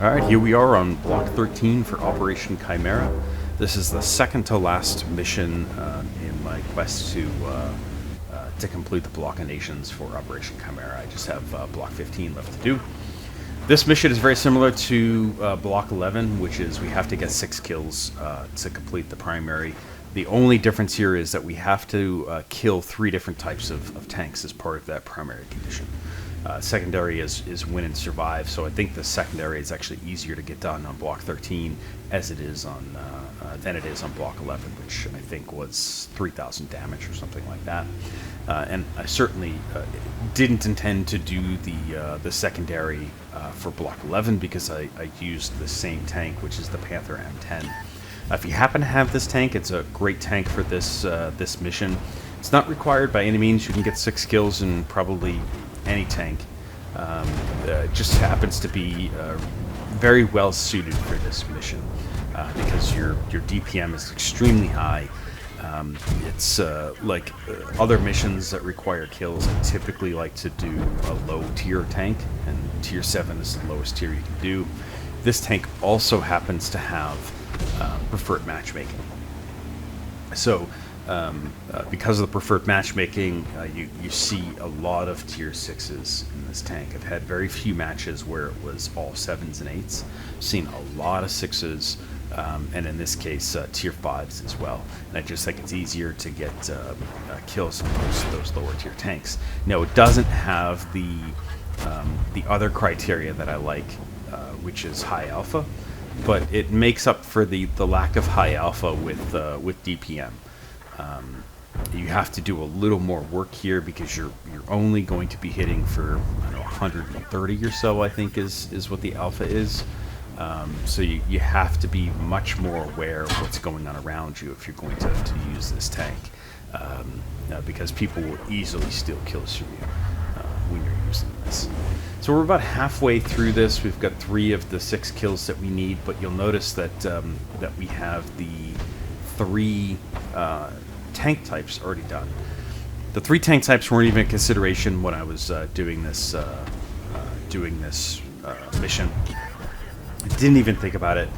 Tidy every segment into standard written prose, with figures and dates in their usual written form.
Alright, here we are on Block 13 for Operation Chimera. This is the second to last mission in my quest to complete the Block of Nations for Operation Chimera. I just have Block 15 left to do. This mission is very similar to Block 11, which is we have to get 6 kills to complete the primary. The only difference here is that we have to kill 3 different types of tanks as part of that primary condition. Secondary is win and survive, so I think the secondary is actually easier to get done on Block 13 as it is on than it is on Block 11, which I think was 3,000 damage or something like that. And I certainly didn't intend to do the secondary for Block 11 because I used the same tank, which is the Panther M10. If you happen to have this tank, it's a great tank for this mission. It's not required by any means. You can get 6 kills in probably any tank. It just happens to be very well suited for this mission because your DPM is extremely high. It's like other missions that require kills. I typically like to do a low tier tank, and tier 7 is the lowest tier you can do. This tank also happens to have preferred matchmaking. So because of the preferred matchmaking, you see a lot of tier 6s in this tank. I've had very few matches where it was all 7s and 8s. I've seen a lot of 6s, and in this case, tier 5s as well. And I just think it's easier to get kills on those lower tier tanks. Now, it doesn't have the other criteria that I like, which is high alpha, but it makes up for the lack of high alpha with DPM. You have to do a little more work here because you're only going to be hitting for 130 or so, I think is what the alpha is. So you have to be much more aware of what's going on around you if you're going to use this tank, because people will easily steal kills from you when you're using this. So we're about halfway through this. We've got 3 of the 6 kills that we need, but you'll notice that that we have the 3 tank types already done. The 3 tank types weren't even a consideration when I was doing this mission. I didn't even think about it,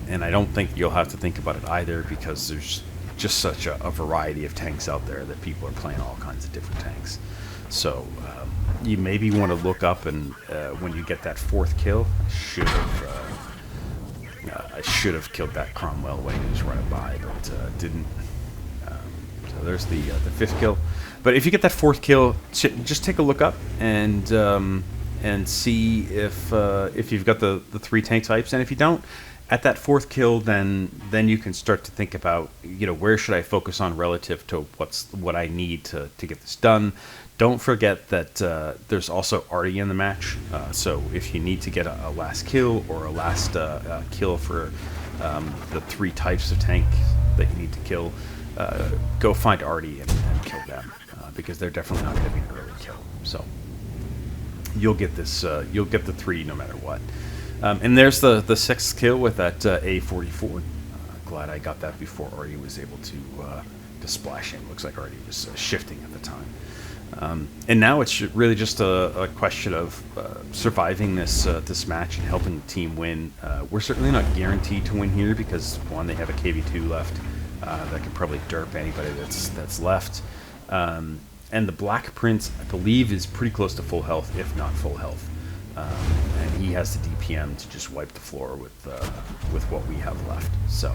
and I don't think you'll have to think about it either because there's just such a variety of tanks out there that people are playing all kinds of different tanks. So you maybe want to look up, and when you get that 4th kill, I should have killed that Cromwell when he was running by, but didn't. So there's the 5th kill. But if you get that 4th kill, just take a look up and see if you've got the 3 tank types, and if you don't, at that 4th kill, then you can start to think about where should I focus on relative to what I need to get this done. Don't forget that there's also arty in the match, so if you need to get a last kill or a last kill for the 3 types of tank that you need to kill, go find arty and kill them, because they're definitely not going to be an early kill. So you'll get this. You'll get the 3 no matter what. And there's the 6th kill with that A44. Glad I got that before arty was able to splash in. Looks like arty was shifting at the time. And now it's really just a question of surviving this match and helping the team win. We're certainly not guaranteed to win here because, one, they have a KV2 left that can probably derp anybody that's left. And the Black Prince, I believe, is pretty close to full health, if not full health. And he has the DPM to just wipe the floor with what we have left. So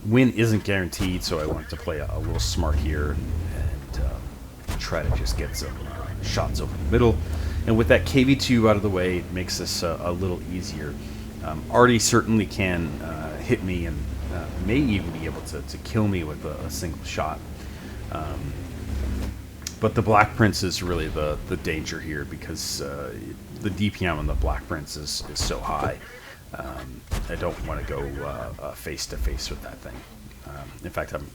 win isn't guaranteed, so I wanted to play a little smart here and try to just get some shots over the middle. And with that KV2 out of the way, it makes this a little easier. Arty certainly can hit me and may even be able to kill me with a single shot. But the Black Prince is really the danger here because the DPM on the Black Prince is so high. I don't want to go face to face with that thing. In fact, I'm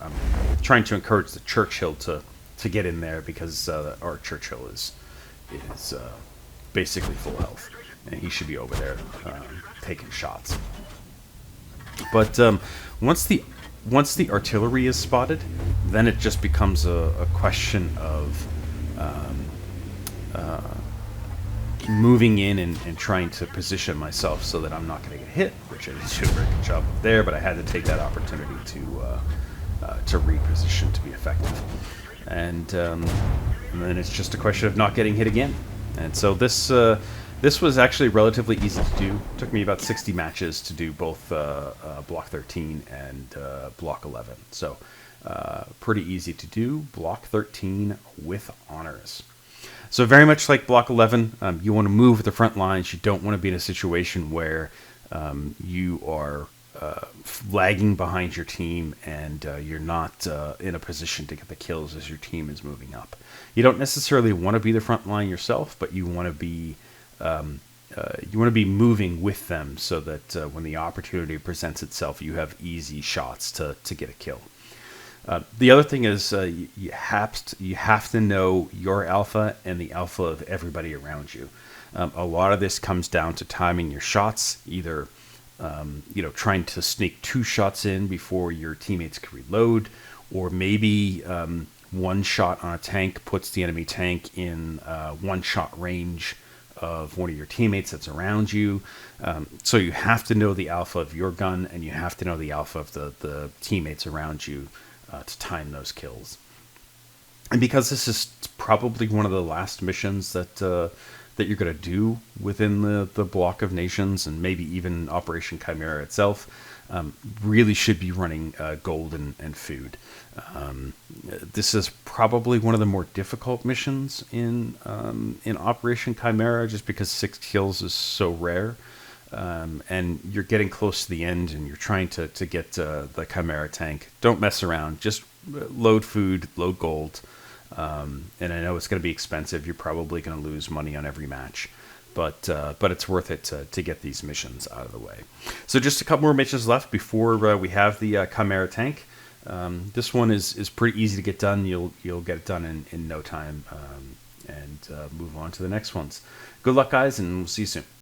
trying to encourage the Churchill to get in there because our Churchill is basically full health, and he should be over there taking shots. But once the artillery is spotted, then it just becomes a question of moving in and trying to position myself so that I'm not going to get hit, which I didn't do a very good job of there, but I had to take that opportunity to reposition to be effective. And then it's just a question of not getting hit again. And so this was actually relatively easy to do. It took me about 60 matches to do both Block 13 and Block 11. So pretty easy to do. Block 13 with honors. So very much like Block 11, you want to move the front lines. You don't want to be in a situation where you are lagging behind your team and you're not in a position to get the kills as your team is moving up. You don't necessarily want to be the front line yourself, but you want to be moving with them so that when the opportunity presents itself, you have easy shots to get a kill. The other thing is you have to know your alpha and the alpha of everybody around you. A lot of this comes down to timing your shots, either trying to sneak 2 shots in before your teammates can reload, or maybe one shot on a tank puts the enemy tank in 1-shot range of one of your teammates that's around you. So you have to know the alpha of your gun, and you have to know the alpha of the teammates around you to time those kills. And because this is probably one of the last missions that you're going to do within the block of nations, and maybe even Operation Chimera itself, really should be running gold and food. This is probably one of the more difficult missions in Operation Chimera, just because 6 kills is so rare. And you're getting close to the end, and you're trying to get the Chimera tank. Don't mess around. Just load food, load gold. And I know it's going to be expensive. You're probably going to lose money on every match, but it's worth it to get these missions out of the way. So just a couple more missions left before we have the Chimera tank. This one is pretty easy to get done. You'll get it done in no time, and move on to the next ones. Good luck, guys, and we'll see you soon.